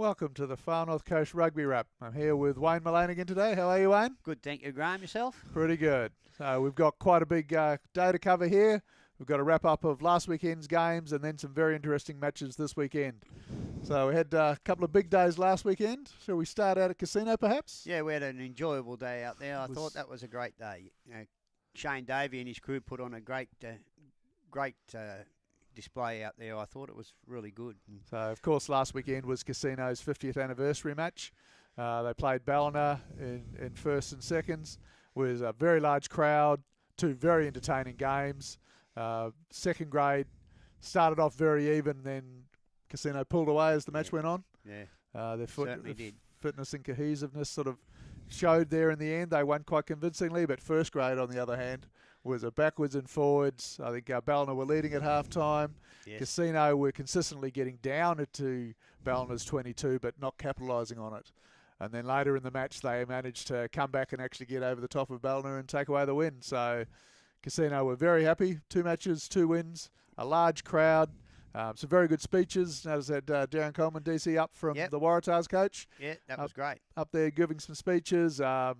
Welcome to the Far North Coast Rugby Wrap. I'm here with Wayne Mullane again today. How are you, Wayne? Good, thank you, Graham. Yourself? Pretty good. So we've got quite a big day to cover here. We've got a wrap-up of last weekend's games and then some very interesting matches this weekend. So we had a couple of big days last weekend. Shall we start out at Casino, perhaps? Yeah, we had an enjoyable day out there. I thought that was a great day. Shane Davey and his crew put on a great display out there. I thought it was really good. So, of course, last weekend was Casino's 50th anniversary match. They played Ballina in first and seconds. It was a very large crowd, two very entertaining games. Second grade started off very even, then Casino pulled away as the match went on. Yeah, their certainly did. Fitness and cohesiveness sort of showed there in the end. They won quite convincingly, but first grade, on the other hand, was a backwards and forwards. I think Ballina were leading at halftime. Yes. Casino were consistently getting down to Ballina's 22, but not capitalising on it. And then later in the match, they managed to come back and actually get over the top of Ballina and take away the win. So Casino were very happy. 2 matches, 2 wins, a large crowd. Some very good speeches. Notice that Darren Coleman, DC, up from the Waratahs coach. Yeah, that was great. Up there giving some speeches. Joe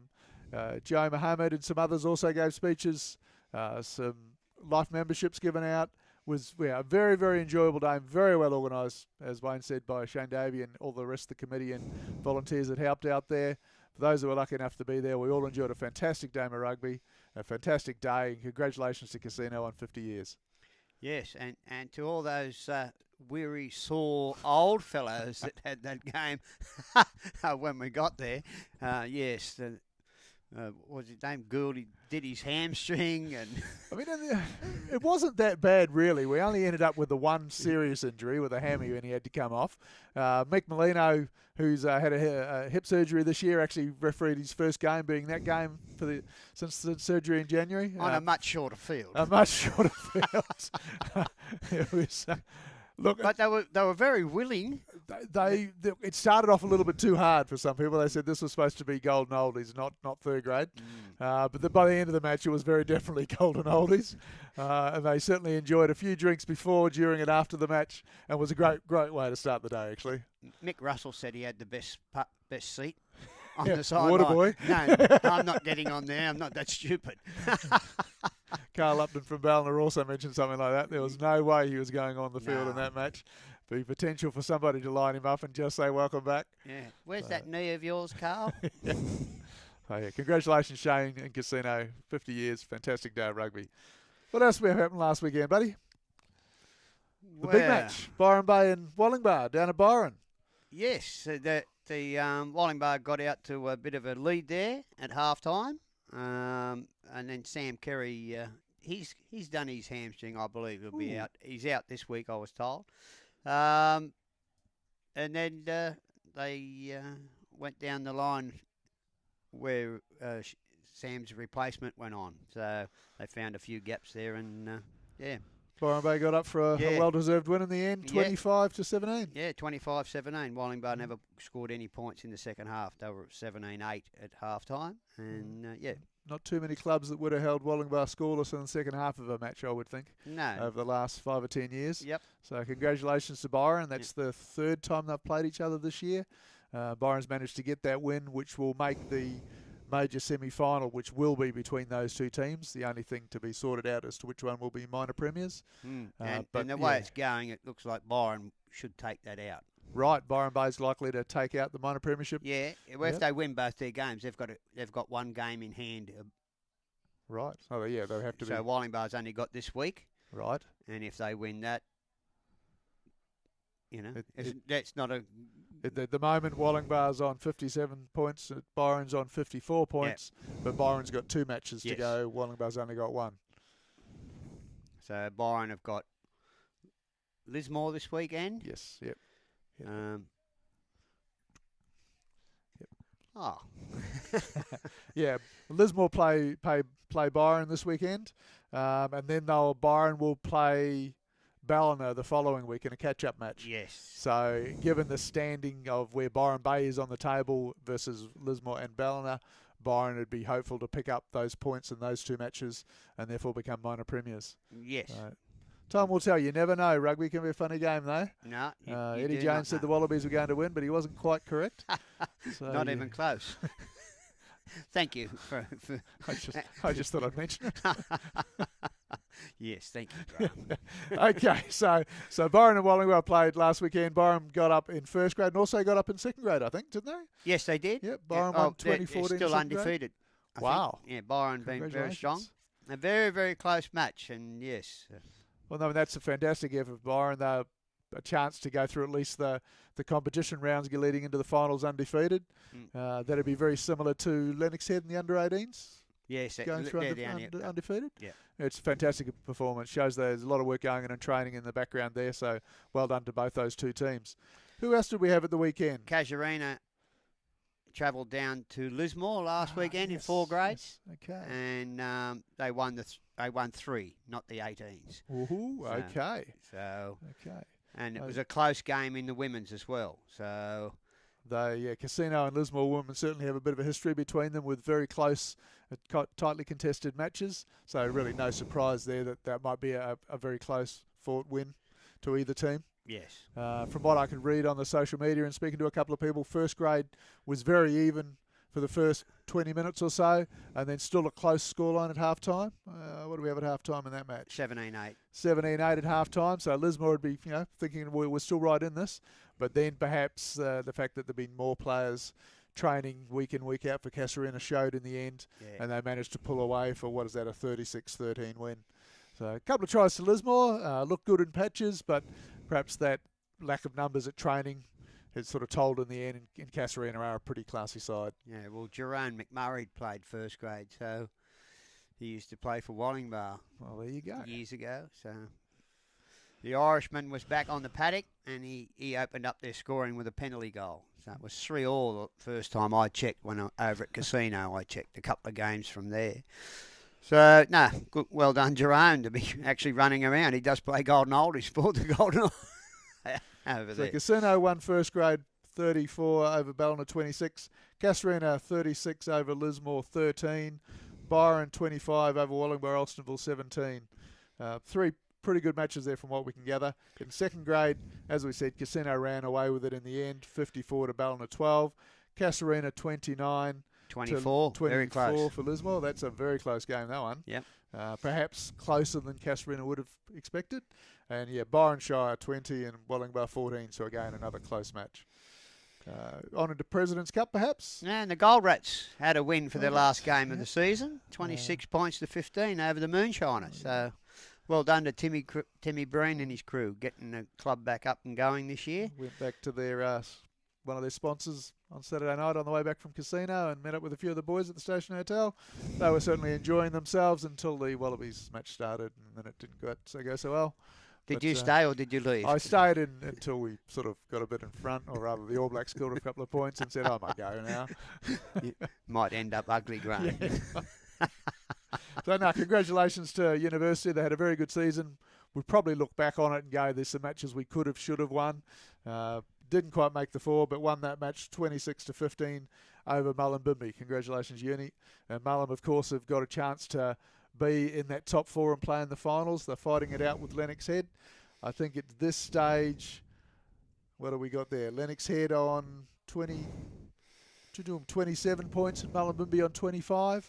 Mohammed and some others also gave speeches. Some life memberships given out. Was a very, very enjoyable day, very well organised, as Wayne said, by Shane Davey and all the rest of the committee and volunteers that helped out there. For those who were lucky enough to be there, we all enjoyed a fantastic game of rugby, a fantastic day, and congratulations to Casino on 50 years. Yes, and to all those weary, sore old fellows that had that game when we got there, yes, what was his name? Gould, did his hamstring. And I mean, it wasn't that bad, really. We only ended up with the one serious injury with a hammy when he had to come off. Mick Molino, who's had a hip surgery this year, actually refereed his first game, being that game since the surgery in January. On a much shorter field. A much shorter field. It was... Look, but they were very willing. It started off a little bit too hard for some people. They said this was supposed to be golden oldies, not third grade. But by the end of the match, it was very definitely golden oldies, and they certainly enjoyed a few drinks before, during, and after the match, and it was a great way to start the day. Actually, Mick Russell said he had the best seat on the sideline. Water boy. No, I'm not getting on there. I'm not that stupid. Carl Upton from Ballina also mentioned something like that. There was no way he was going on the field in that match. The potential for somebody to line him up and just say, welcome back. Yeah. Where's that knee of yours, Carl? Oh, yeah. Congratulations, Shane and Casino. 50 years. Fantastic day of rugby. What else happened last weekend, buddy? The big match. Byron Bay and Wollongbar down at Byron. Yes. The Wollongbar got out to a bit of a lead there at halftime. And then Sam Kerry, he's done his hamstring, I believe. He'll be out. He's out this week, I was told. And then they went down the line where Sam's replacement went on. So they found a few gaps there, and Byron Bay got up for a well-deserved win in the end, 25-17. Yeah, 25-17. Wollongbar never scored any points in the second half. They were 17-8 at halftime, and Not too many clubs that would have held Wollongbar scoreless in the second half of a match, I would think. No. Over the last 5 or 10 years. Yep. So congratulations to Byron. That's the third time they've played each other this year. Byron's managed to get that win, which will make the major semi-final, which will be between those two teams. The only thing to be sorted out as to which one will be minor premiers. And the way it's going, it looks like Byron should take that out. Right, Byron Bay's likely to take out the minor premiership. Yeah, well, if they win both their games, they've got one game in hand. Right. Oh, yeah, they'll have to be. So Wollongbar's only got this week. Right. And if they win that, that's not a. At the moment, Wollongbar's on 57 points. Byron's on 54 points. But Byron's got 2 matches to go. Wollongbar's only got 1. So Byron have got Lismore this weekend. Yes. Yep. Oh. Yeah, Lismore play Byron this weekend, and then Byron will play Ballina the following week in a catch-up match. Yes. So given the standing of where Byron Bay is on the table versus Lismore and Ballina, Byron would be hopeful to pick up those points in those 2 matches and therefore become minor premiers. Yes. Time will tell. You never know. Rugby can be a funny game, though. No, you Eddie do Jones not said know. the Wallabies were going to win, but he wasn't quite correct. So, Not even close. Thank you for I just thought I'd mention it. Yes, thank you, Graham. Okay, so Byron and Wallingwell played last weekend. Byron got up in first grade and also got up in second grade, I think, didn't they? Yes, they did. Yep, Byron Yeah, won they're 2014. still second grade. undefeated. I Wow. think. Yeah, Byron being very strong. Congratulations. A very, very close match, and yes. Well, no, that's a fantastic effort for Byron. They're a chance to go through at least the competition rounds leading into the finals undefeated. That'd be very similar to Lennox Head in the under-18s. Yes, Going through they're undefeated. Yeah. It's a fantastic performance. Shows there's a lot of work going on and training in the background there. So well done to both those two teams. Who else did we have at the weekend? Casuarina travelled down to Lismore last weekend in 4 grades. Yes. Okay. And they won they won 3, not the 18s. Ooh, okay. So Okay. and it was a close game in the women's as well. So Casino and Lismore women certainly have a bit of a history between them with very close, tightly contested matches. So really no surprise there that might be a very close fought win to either team. yes. From what I could read on the social media and speaking to a couple of people, first grade was very even for the first 20 minutes or so, and then still a close scoreline at halftime. What do we have at halftime in that match? 17-8. 17-8 at halftime. So Lismore would be, thinking we're still right in this. But then perhaps the fact that there've been more players training week in, week out for Casuarina showed in the end, and they managed to pull away for, what is that, a 36-13 win. So a couple of tries to Lismore, looked good in patches, but perhaps that lack of numbers at training has sort of told in the end, and Casuarina are a pretty classy side. Yeah, well, Jerome McMurray played first grade, so he used to play for Wallingbar Well, there you go. years ago. So the Irishman was back on the paddock, and he opened up their scoring with a penalty goal. So it was 3-3 the first time I checked when over at Casino. I checked a couple of games from there. So, no, good, well done, Jerome, to be actually running around. He does play Golden Old. He scored the Golden Old over So there. Casino won first grade 34 over Ballina 26. Casuarina 36 over Lismore 13. Byron 25 over Wallingbar Alstonville 17. 3 pretty good matches there from what we can gather. In second grade, as we said, Casino ran away with it in the end, 54 to Ballina 12. Casuarina 29. 24, very close. For Lismore. That's a very close game, that one. Yep. Perhaps closer than Casuarina would have expected. And, Byron Shire 20 and Wallingbar 14. So, again, another close match. On into President's Cup, perhaps? And the Gold Rats had a win for their last game of the season, 26 points to 15 over the Moonshiners. So, well done to Timmy Breen and his crew, getting the club back up and going this year. Went back to their one of their sponsors on Saturday night on the way back from Casino and met up with a few of the boys at the Station Hotel. They were certainly enjoying themselves until the Wallabies match started, and then it didn't go so well. Did you stay or did you leave? I stayed until we sort of got a bit in front, or rather the All Blacks scored a couple of points and said, I might go now. You might end up ugly, Graham. Yeah. So, no, congratulations to University. They had a very good season. We probably look back on it and go, there's some matches we could have, should have won. Didn't quite make the 4, but won that match 26-15 over Mullumbimby. Congratulations, Uni. And Mullum, of course, have got a chance to be in that top 4 and play in the finals. They're fighting it out with Lennox Head. I think at this stage, what have we got there? Lennox Head on 27 points and Mullumbimby on 25.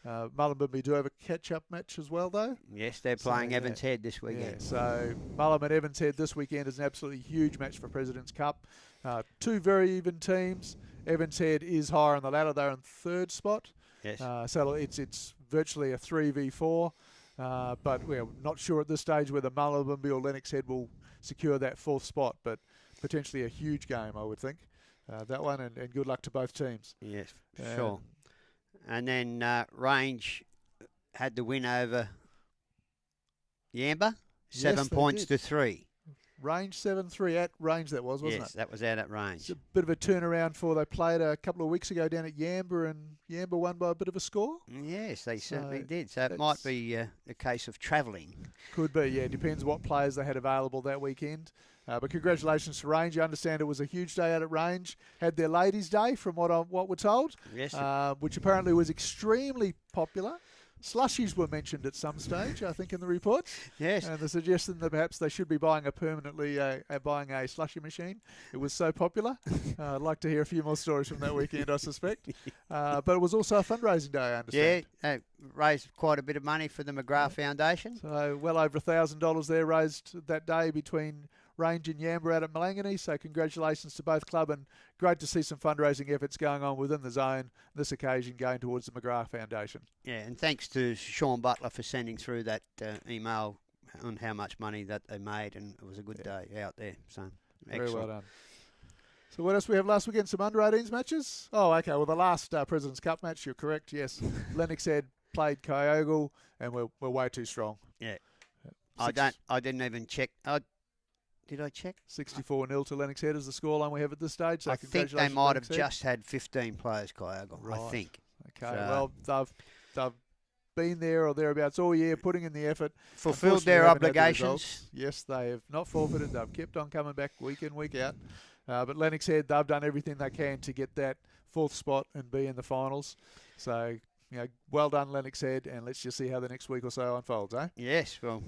Mullumbimby do have a catch-up match as well, though. Yes, they're playing Evans Head this weekend. Yeah, so Mullum and Evans Head this weekend is an absolutely huge match for President's Cup. 2 very even teams. Evans Head is higher on the ladder. They're in 3rd spot. Yes. So it's virtually a 3v4. But we're not sure at this stage whether Mullumbimby or Lennox Head will secure that 4th spot. But potentially a huge game, I would think. That one, and good luck to both teams. Yes, sure. And then Range had the win over Yamba, 7 points to 3. Range 7-3 at Range that was, wasn't it? Yes, that was out at Range. It's a bit of a turnaround for they played a couple of weeks ago down at Yamba, and Yamba won by a bit of a score. Yes, they certainly did. So it might be a case of travelling. Could be, yeah. Depends what players they had available that weekend. But congratulations to Range. I understand it was a huge day out at Range. Had their Ladies' Day, from what we're told. Yes. Which apparently was extremely popular. Slushies were mentioned at some stage, I think, in the report. Yes. And the suggestion that perhaps they should be buying buying a slushy machine. It was so popular. I'd like to hear a few more stories from that weekend, I suspect. But it was also a fundraising day, I understand. Yeah, raised quite a bit of money for the McGrath Foundation. So well over $1,000 there raised that day between Range and Yamba out at Malangani. So congratulations to both club, and great to see some fundraising efforts going on within the zone this occasion going towards the McGrath Foundation. Yeah, and thanks to Sean Butler for sending through that email on how much money that they made, and it was a good day out there. So excellent. Very well done. So what else we have last weekend? Some under-18s matches? Oh, okay. Well, the last President's Cup match, you're correct, yes. Lennox Head played Kyogle, and we're way too strong. Yeah. I didn't even check. Did I check? 64-0 to Lennox Head is the scoreline we have at this stage. So I think they might have just had 15 players, Kyogle. Right. I think. Okay. So, well, they've been there or thereabouts all year, putting in the effort. Fulfilled their obligations. Yes, they have not forfeited. They've kept on coming back week in, week out. But Lennox Head, they've done everything they can to get that fourth spot and be in the finals. So, well done, Lennox Head, and let's just see how the next week or so unfolds, eh? Yes, well,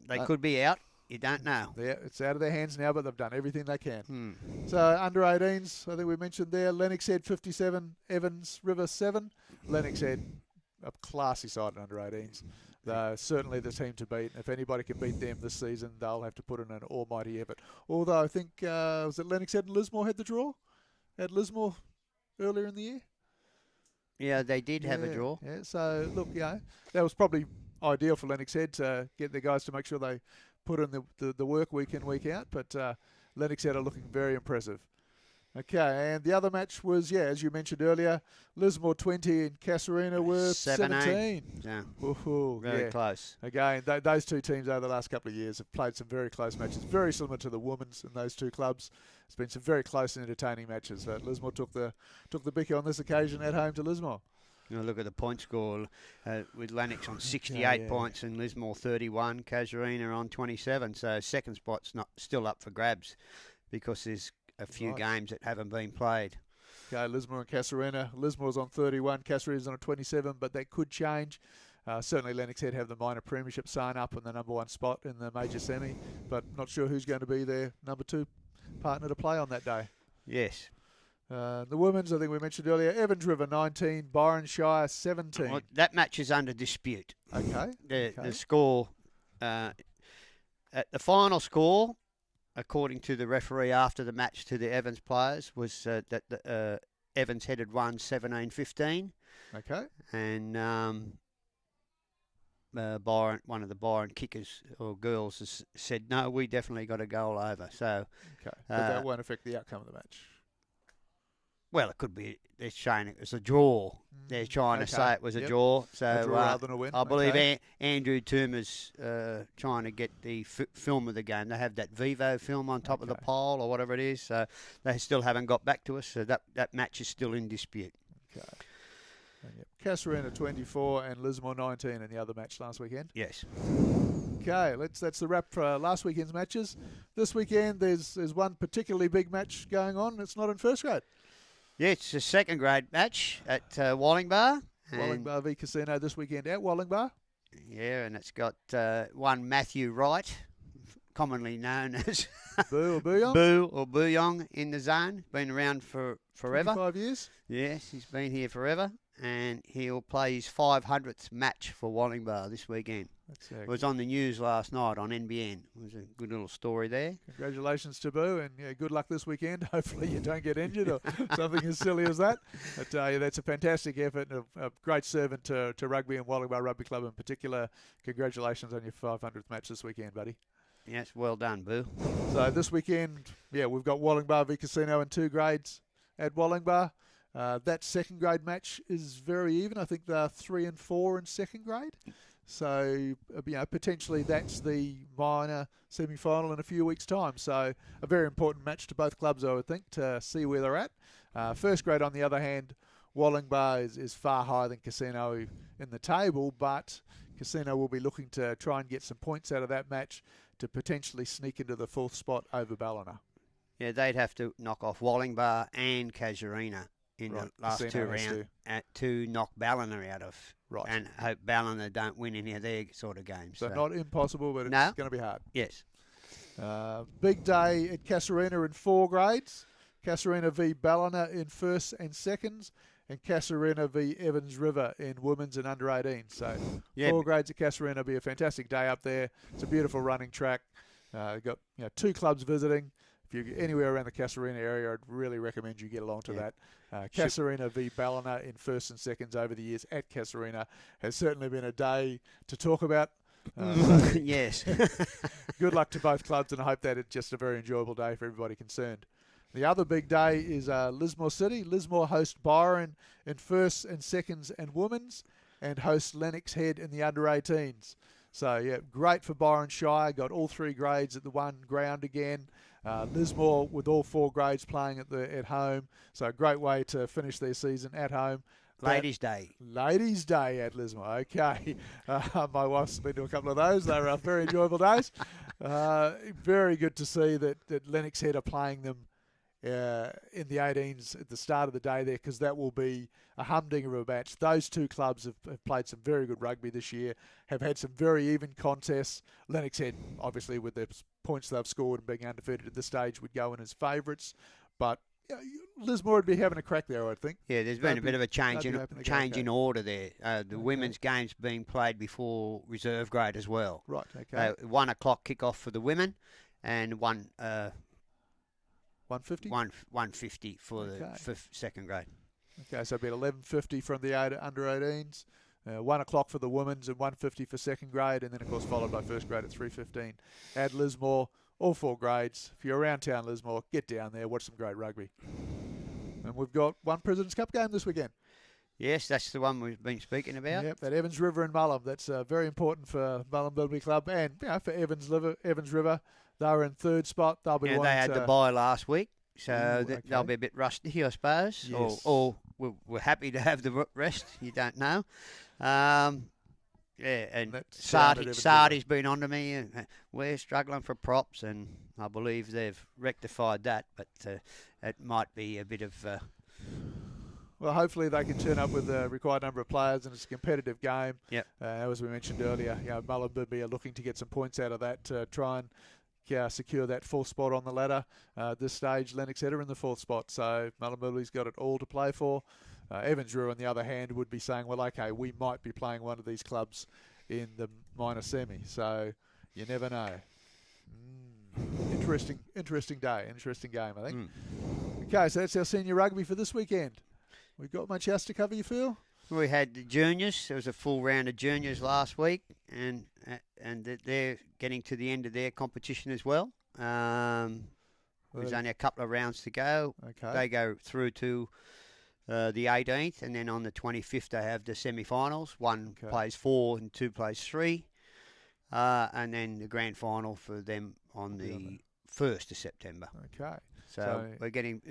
they could be out. You don't know. Yeah, it's out of their hands now, but they've done everything they can. So under 18s, I think we mentioned there, Lennox Head 57, Evans River 7. Lennox Head, a classy side in under 18s. They're certainly the team to beat. If anybody can beat them this season, they'll have to put in an almighty effort. Although I think, was it Lennox Head and Lismore had the draw? At Lismore earlier in the year? Yeah, they did have a draw. Yeah, so look, that was probably ideal for Lennox Head to get their guys to make sure they put in the work week in, week out, but Lennox Head are looking very impressive. Okay, and the other match was, as you mentioned earlier, Lismore 20 and Casuarina were 17. Yeah, Ooh, very close. Again, those two teams over the last couple of years have played some very close matches, very similar to the women's in those two clubs. It's been some very close and entertaining matches. But Lismore took the bicky on this occasion at home to Lismore. Look at the point score with Lennox on 68 points and Lismore 31, Casuarina on 27. So second spot's not still up for grabs because there's a few games that haven't been played. Okay, Lismore and Casuarina. Lismore's on 31, Casuarina's on a 27, but that could change. Certainly Lennox Head have the minor premiership sign up on the number one spot in the major semi, but not sure who's going to be their number two partner to play on that day. Yes. The women's, I think we mentioned earlier, Evans River 19, Byron Shire 17. Well, that match is under dispute. Okay. The score, the final score, according to the referee after the match to the Evans players, was that Evans had won 17-15. Okay. And Byron, one of the Byron kickers or girls, has said, no, we definitely got a goal over. So, okay. But that won't affect the outcome of the match. Well, it could be. They're saying it was a draw. They're trying to say it was a draw. So a draw rather than a win. I believe Andrew Toomer's trying to get the film of the game. They have that Vivo film on top of the pole or whatever it is. So they still haven't got back to us. So that match is still in dispute. Okay. Casuarina 24 and Lismore 19 in the other match last weekend. Yes. Okay, that's the wrap for last weekend's matches. This weekend there's one particularly big match going on. It's not in first grade. Yeah, it's a second grade match at Wallingbar. Wallingbar v Casino this weekend at Wallingbar. Yeah, and it's got one Matthew Wright, commonly known as Boo or Booyong. Boo or Booyong in the zone. Been around for forever. 25 years. Yes, he's been here forever. And he'll play his 500th match for Wallingbar this weekend. It was on the news last night on NBN. It was a good little story there. Congratulations to Boo, and good luck this weekend. Hopefully you don't get injured or something as silly as that. But that's a fantastic effort and a great servant to rugby and Wallingbar Rugby Club in particular. Congratulations on your 500th match this weekend, buddy. Yes, well done, Boo. So this weekend, we've got Wallingbar v Casino in 2 grades at Wallingbar. That second grade match is very even. I think they're 3 and 4 in second grade. So, potentially that's the minor semi-final in a few weeks' time. So, a very important match to both clubs, I would think, to see where they're at. First grade, on the other hand, Wallingbar is far higher than Casino in the table, but Casino will be looking to try and get some points out of that match to potentially sneak into the 4th spot over Ballina. Yeah, they'd have to knock off Wallingbar and Casuarina in Right, the last Casino two has rounds to knock Ballina out of. Right. And hope Ballina don't win any of their sort of games. So not impossible, but it's No. going to be hard. Yes. Big day at Casuarina in 4 grades. Casuarina v Ballina in firsts and seconds, and Casuarina v Evans River in women's and under 18. So 4 grades at Casuarina will be a fantastic day up there. It's a beautiful running track. Got 2 clubs visiting. If you're anywhere around the Casuarina area, I'd really recommend you get along to that. Casuarina v Ballina in firsts and seconds over the years at Casuarina has certainly been a day to talk about. Yes. Good luck to both clubs, and I hope that it's just a very enjoyable day for everybody concerned. The other big day is Lismore City. Lismore host Byron in firsts and seconds and women's, and host Lennox Head in the under 18s. So, yeah, great for Byron Shire. Got all 3 grades at the one ground again. Lismore with all 4 grades playing at home. So, a great way to finish their season at home. Ladies' Day. Ladies' Day at Lismore. Okay. My wife's been to a couple of those. They were very enjoyable days. Very good to see that Lennox Head are playing them in the 18s at the start of the day there, because that will be a humdinger of a match. Those 2 clubs have played some very good rugby this year, have had some very even contests. Lennox Head, obviously, with the points they've scored and being undefeated at this stage, would go in as favourites. But Lismore would be having a crack there, I think. Yeah, there's been a bit of a change in order there. The women's game's being played before reserve grade as well. Right, okay. 1 o'clock kick-off for the women, and 150? 150 for the second grade. Okay, so it'll be 11:50 from the under 18s, 1 o'clock for the women's, and 150 for second grade, and then of course followed by first grade at 3:15 at Lismore. All 4 grades. If you're around town, Lismore, get down there, watch some great rugby. And we've got one President's Cup game this weekend. Yes, that's the one we've been speaking about. Yep, at Evans River in Mullum. That's very important for Mullum Bilby Club, and for Evans River. They were in 3rd spot. They'll be they had the bye last week, so they'll be a bit rusty, I suppose. Yes. Or we're happy to have the rest. You don't know. And Sardi's been on to me. We're struggling for props, and I believe they've rectified that, but it might be a bit of... Well, hopefully they can turn up with the required number of players, and it's a competitive game. Yep. As we mentioned earlier, Mullum Bilby are looking to get some points out of that to try and secure that 4th spot on the ladder. At this stage, Lennox Head are in the 4th spot, so Mullum Bilby's got it all to play for. Evans River, on the other hand, would be saying, well, okay, we might be playing one of these clubs in the minor semi, so you never know. Interesting day, interesting game, I think. Okay, so that's our senior rugby for this weekend. We've got much else to cover, you feel? We had the juniors. There was a full round of juniors last week, and they're getting to the end of their competition as well. There's only a couple of rounds to go. Okay. They go through to the 18th, and then on the 25th they have the semi-finals. One plays 4 and 2 plays 3, and then the grand final for them on the 1st of September. Okay. So we're getting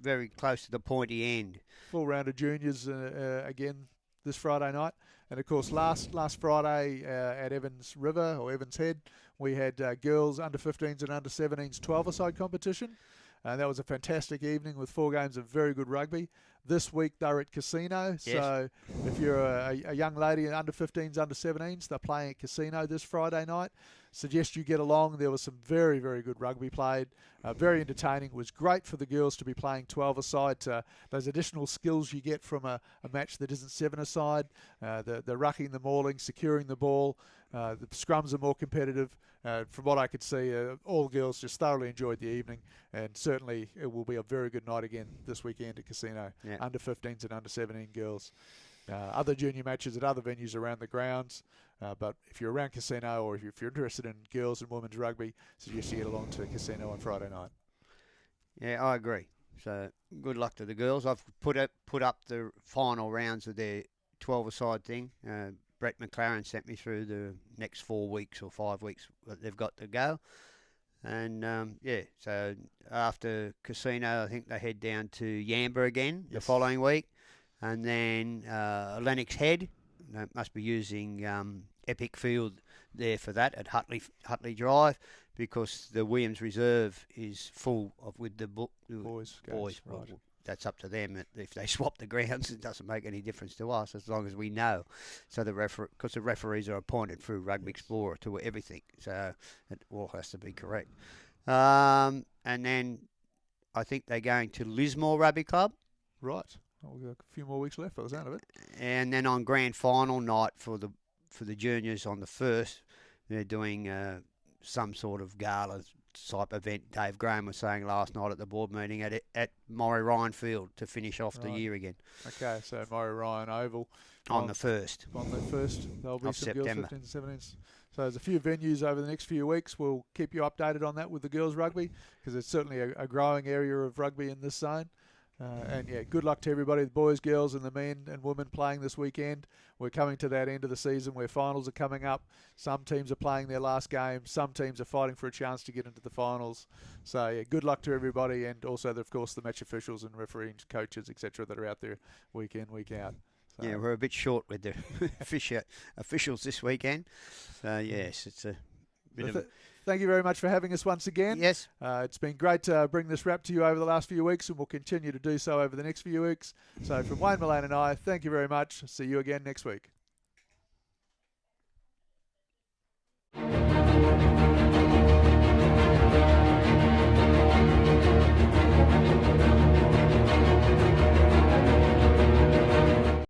very close to the pointy end. Full round of juniors again this Friday night. And, of course, last Friday at Evans River or Evans Head, we had girls under 15s and under 17s 12-a-side competition. That was a fantastic evening with 4 games of very good rugby. This week they're at Casino. Yes. So if you're a young lady under 15s, under 17s, they're playing at Casino this Friday night. Suggest you get along. There was some very, very good rugby played. Very entertaining. It was great for the girls to be playing 12-a-side. Those additional skills you get from a match that isn't 7-a-side. The rucking, the mauling, securing the ball. The scrums are more competitive. From what I could see, all girls just thoroughly enjoyed the evening, and certainly it will be a very good night again this weekend at Casino. Yeah. Under 15s and under 17 girls. Other junior matches at other venues around the grounds, but if you're around Casino or if you're interested in girls and women's rugby, suggest you get along to Casino on Friday night. Yeah, I agree. So good luck to the girls. I've put up the final rounds of their 12-a-side thing. Brett McLaren sent me through the next 4 weeks or 5 weeks that they've got to go. And, so after Casino, I think they head down to Yamba again the following week. And then Lennox Head, they must be using Epic Field there for that at Hutley Drive, because the Williams Reserve is full with the boys. Right. that's up to them. If they swap the grounds, it doesn't make any difference to us as long as we know. So because the referees are appointed through Rugby Explorer to everything, so it all has to be correct. And then I think they're going to Lismore Rugby Club. Right. Well, we've got a few more weeks left by the sound of it. And then on grand final night for the juniors on the 1st, they're doing some sort of gala type event. Dave Graham was saying last night at the board meeting at Murray Ryan Field to finish off the year again. Okay, so Murray Ryan Oval. On the 1st. On the 1st. There'll be some September. girls 15 and 17s. So there's a few venues over the next few weeks. We'll keep you updated on that with the girls rugby because it's certainly a growing area of rugby in this zone. And yeah, good luck to everybody, the boys, girls, and the men and women playing this weekend. We're coming to that end of the season where finals are coming up. Some teams are playing their last game. Some teams are fighting for a chance to get into the finals. So yeah, good luck to everybody, and also, of course, the match officials and refereeing coaches, etc., that are out there week in, week out. So, yeah, we're a bit short with the officials this weekend. So yes, it's a bit of. Thank you very much for having us once again. Yes. It's been great to bring this wrap to you over the last few weeks, and we'll continue to do so over the next few weeks. So from Wayne Mullane and I, thank you very much. See you again next week.